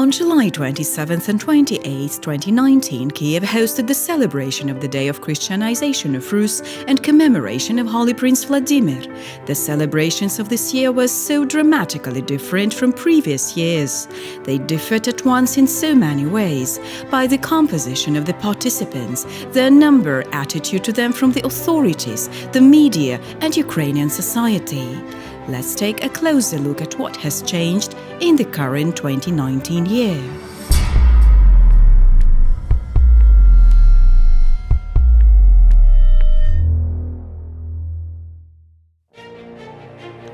On July 27th and 28th, 2019, Kiev hosted the celebration of the Day of Christianization of Rus and commemoration of Holy Prince Vladimir. The celebrations of this year were so dramatically different from previous years. They differed at once in so many ways: by the composition of the participants, their number, attitude to them from the authorities, the media, and Ukrainian society. Let's take a closer look at what has changed in the current 2019 year.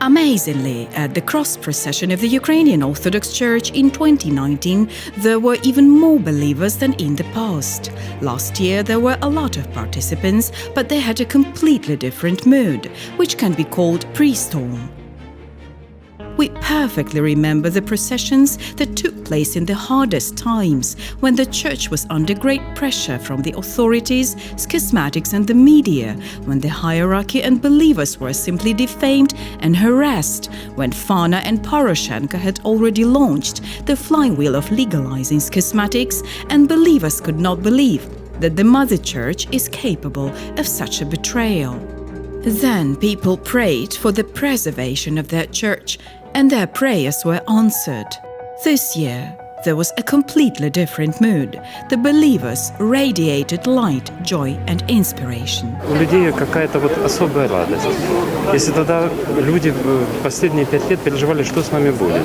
Amazingly, at the Cross Procession of the Ukrainian Orthodox Church in 2019, there were even more believers than in the past. Last year there were a lot of participants, but they had a completely different mood, which can be called pre-storm. We perfectly remember the processions that took place in the hardest times, when the church was under great pressure from the authorities, schismatics and the media, when the hierarchy and believers were simply defamed and harassed, when Fana and Poroshenko had already launched the flywheel of legalizing schismatics, and believers could not believe that the Mother Church is capable of such a betrayal. Then people prayed for the preservation of their church, and their prayers were answered. This year, there was a completely different mood. The believers radiated light, joy and inspiration. У людей какая-то особая радость. Если тогда люди последние 5 лет переживали, что с нами будет,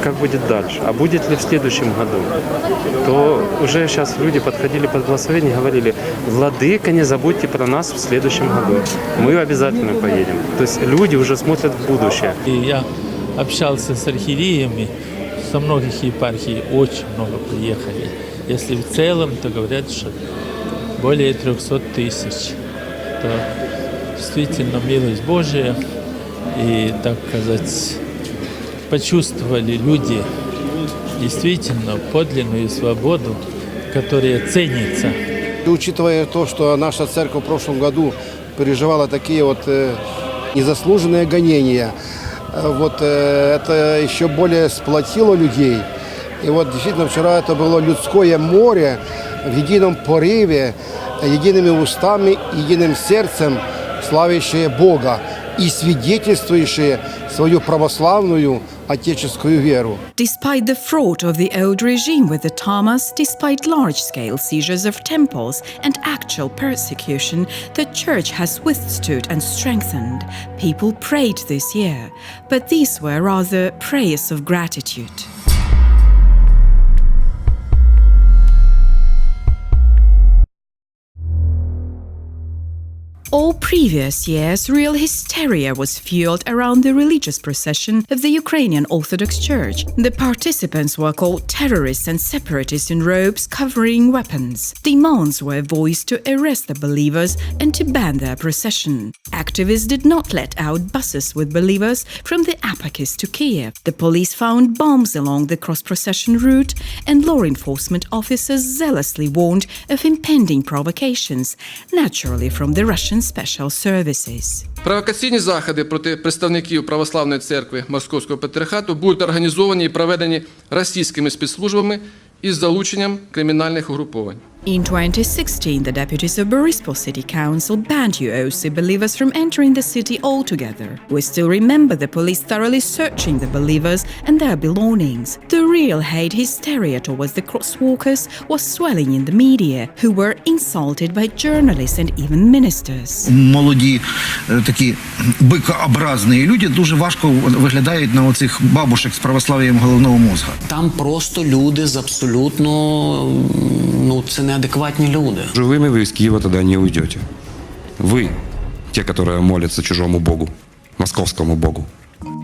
как будет дальше, а будет ли в следующем году, то уже сейчас люди подходили под благословение и говорили: «Владыка, не забудьте про нас в следующем году. Мы обязательно поедем». То есть люди уже смотрят в будущее. И я общался с архиереями, со многих епархий очень много приехали. Если в целом, то говорят, что более 300 тысяч. Это действительно милость Божия. И, так сказать, почувствовали люди действительно подлинную свободу, которая ценится. Учитывая то, что наша церковь в прошлом году переживала такие незаслуженные гонения, это еще более сплотило людей. И действительно вчера это было людское море в едином порыве, едиными устами, единым сердцем, славящее Бога и свидетельствующее свою православную отеческую веру. Despite the fraud of the old regime with the Tamas, despite large-scale seizures of temples and actual persecution, the church has withstood and strengthened. People prayed this year, but these were rather prayers of gratitude. All previous years, real hysteria was fueled around the religious procession of the Ukrainian Orthodox Church. The participants were called terrorists and separatists in robes covering weapons. Demands were voiced to arrest the believers and to ban their procession. Activists did not let out buses with believers from the Apakis to Kiev. The police found bombs along the cross-procession route, and law enforcement officers zealously warned of impending provocations, naturally from the Russian special services. Провокаційні заходи проти представників Православної церкви Московського патріархату будуть організовані і проведені російськими спецслужбами із залученням кримінальних угруповань. In 2016, the deputies of Boryspil City Council banned UOC believers from entering the city altogether. We still remember the police thoroughly searching the believers and their belongings. The real hate hysteria towards the crosswalkers was swelling in the media, who were insulted by journalists and even ministers. Молоді такі бикообразні люди дуже важко виглядають на оцих бабушек з православ'ям головного мозга. Там просто люди з абсолютно, це неадекватні люди. Живыми вы из Киева тогда не уйдете. Вы, те, которые молятся чужому Богу, московскому Богу.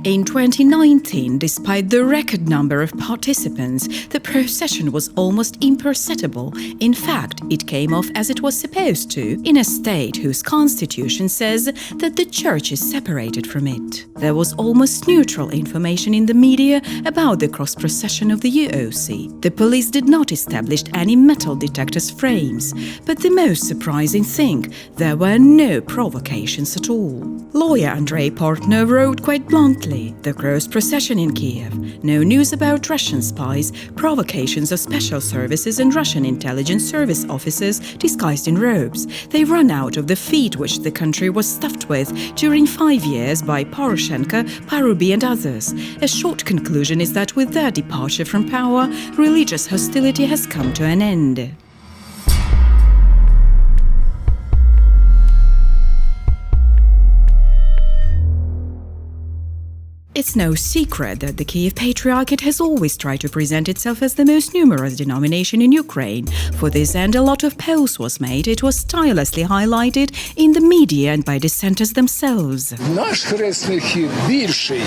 In 2019, despite the record number of participants, the procession was almost imperceptible. In fact, it came off as it was supposed to, in a state whose constitution says that the church is separated from it. There was almost neutral information in the media about the cross procession of the UOC. The police did not establish any metal detectors frames, but the most surprising thing, there were no provocations at all. Lawyer Andrei Portner wrote quite bluntly Italy, the Cross Procession in Kiev. No news about Russian spies, provocations of special services and Russian intelligence service officers disguised in robes. They run out of the feed which the country was stuffed with during 5 years by Poroshenko, Parubi and others. A short conclusion is that with their departure from power, religious hostility has come to an end. It's no secret that the Kiev Patriarchate has always tried to present itself as the most numerous denomination in Ukraine. For this end, a lot of polls was made. It was tirelessly highlighted in the media and by dissenters themselves. Наш хресний хід більший,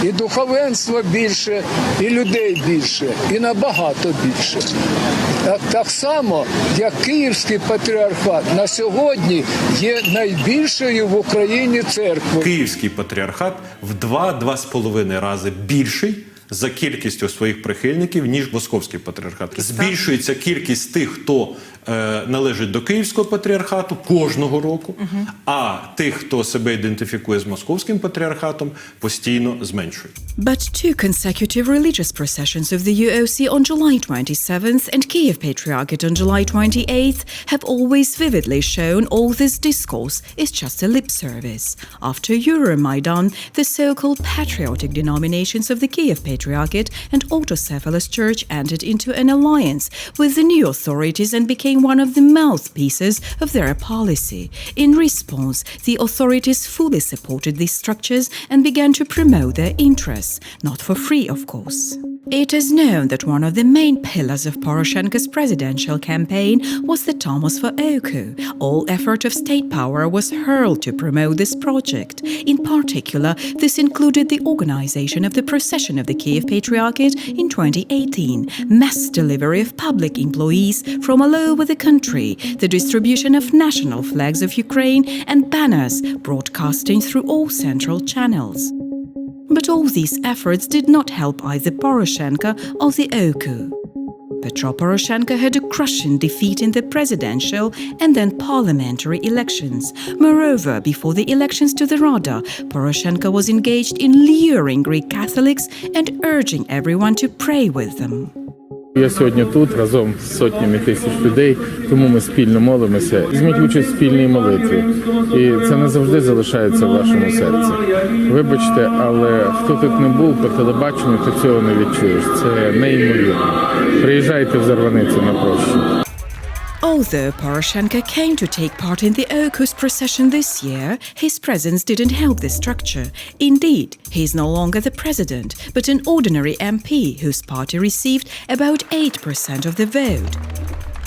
і духовенство більше, і людей більше, і набагато більше. Так само, як Київський патріархат на сьогодні є найбільшою в Україні церквою. Київський патріархат в 2-2,5 рази більший за кількістю своїх прихильників, ніж Московський патріархат. Збільшується кількість тих, хто належить до Київського патріархату кожного року, а тих, хто себе ідентифікує з Московським патріархатом, постійно зменшують. But two consecutive religious processions of the UOC on July 27th and Kiev Patriarchate on July 28th have always vividly shown all this discourse is just a lip service. After Euromaidan, the so-called patriotic denominations of the Kiev Patriarchate and Autocephalous Church entered into an alliance with the new authorities and became one of the mouthpieces of their policy. In response, the authorities fully supported these structures and began to promote their interests, not for free, of course. It is known that one of the main pillars of Poroshenko's presidential campaign was the Tomos for Oku. All effort of state power was hurled to promote this project. In particular, this included the organization of the procession of the Kiev Patriarchate in 2018, mass delivery of public employees from all over the country, the distribution of national flags of Ukraine, and banners broadcasting through all central channels. But all these efforts did not help either Poroshenko or the Oku. Petro Poroshenko had a crushing defeat in the presidential and then parliamentary elections. Moreover, before the elections to the Rada, Poroshenko was engaged in luring Greek Catholics and urging everyone to pray with them. Я сьогодні тут разом з сотнями тисяч людей, тому ми спільно молимося. Візьміть участь в спільній молитві. І це не завжди залишається в вашому серці. Вибачте, але хто тут не був по телебаченню, ти цього не відчуєш. Це неймовірно. Приїжджайте в Зарваницю на прощу. Although Poroshenko came to take part in the Oku's procession this year, his presence didn't help the structure. Indeed, he is no longer the president, but an ordinary MP whose party received about 8% of the vote.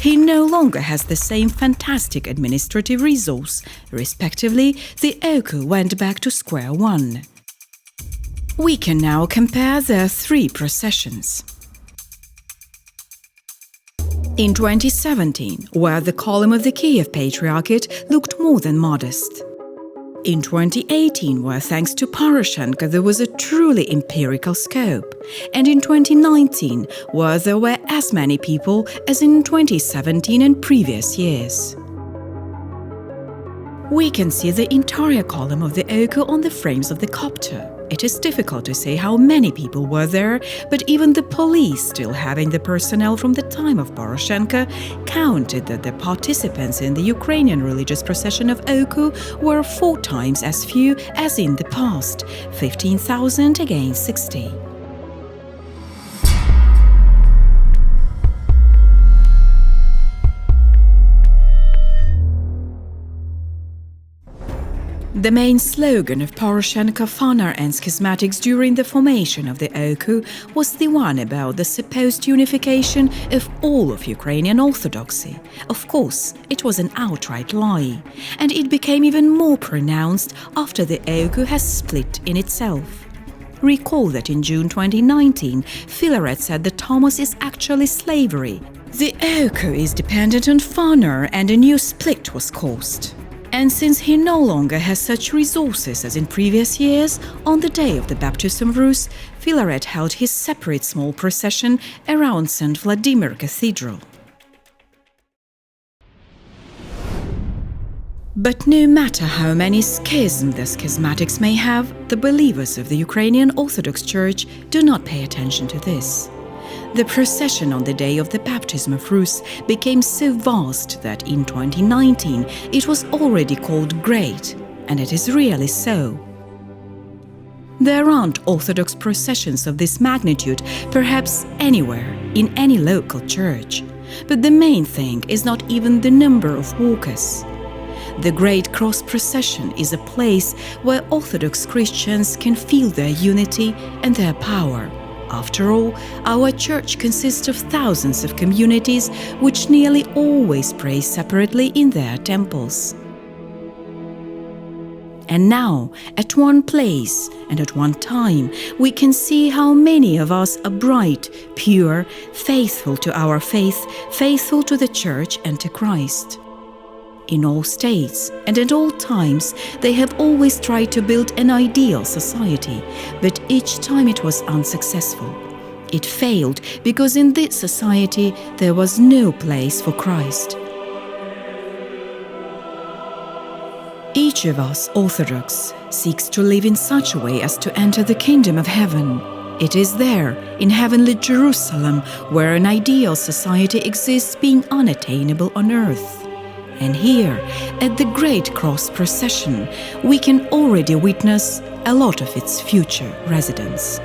He no longer has the same fantastic administrative resource. Respectively, the Oku went back to square one. We can now compare their three processions. In 2017, where the column of the Kiev Patriarchate looked more than modest. In 2018, where thanks to Poroshenko there was a truly empirical scope. And in 2019, where there were as many people as in 2017 and previous years. We can see the entire column of the Oku on the frames of the copter. It is difficult to say how many people were there, but even the police, still having the personnel from the time of Poroshenko, counted that the participants in the Ukrainian religious procession of Oku were 4 times as few as in the past, 15,000 against 60. The main slogan of Poroshenko, Fanar and schismatics during the formation of the Oku was the one about the supposed unification of all of Ukrainian Orthodoxy. Of course, it was an outright lie, and it became even more pronounced after the Oku has split in itself. Recall that in June 2019, Filaret said the Tomos is actually slavery. The Oku is dependent on Fanar and a new split was caused. And since he no longer has such resources as in previous years, on the day of the Baptism of Rus, Filaret held his separate small procession around St. Vladimir Cathedral. But no matter how many schisms the schismatics may have, the believers of the Ukrainian Orthodox Church do not pay attention to this. The procession on the day of the Baptism of Rus became so vast that in 2019 it was already called great, and it is really so. There aren't Orthodox processions of this magnitude, perhaps anywhere, in any local church. But the main thing is not even the number of walkers. The Great Cross Procession is a place where Orthodox Christians can feel their unity and their power. After all, our church consists of thousands of communities which nearly always pray separately in their temples. And now, at one place and at one time, we can see how many of us are bright, pure, faithful to our faith, faithful to the Church and to Christ. In all states and at all times, they have always tried to build an ideal society, but each time it was unsuccessful. It failed because in this society there was no place for Christ. Each of us Orthodox seeks to live in such a way as to enter the kingdom of heaven. It is there, in heavenly Jerusalem, where an ideal society exists being unattainable on earth. And here, at the Great Cross Procession, we can already witness a lot of its future residents.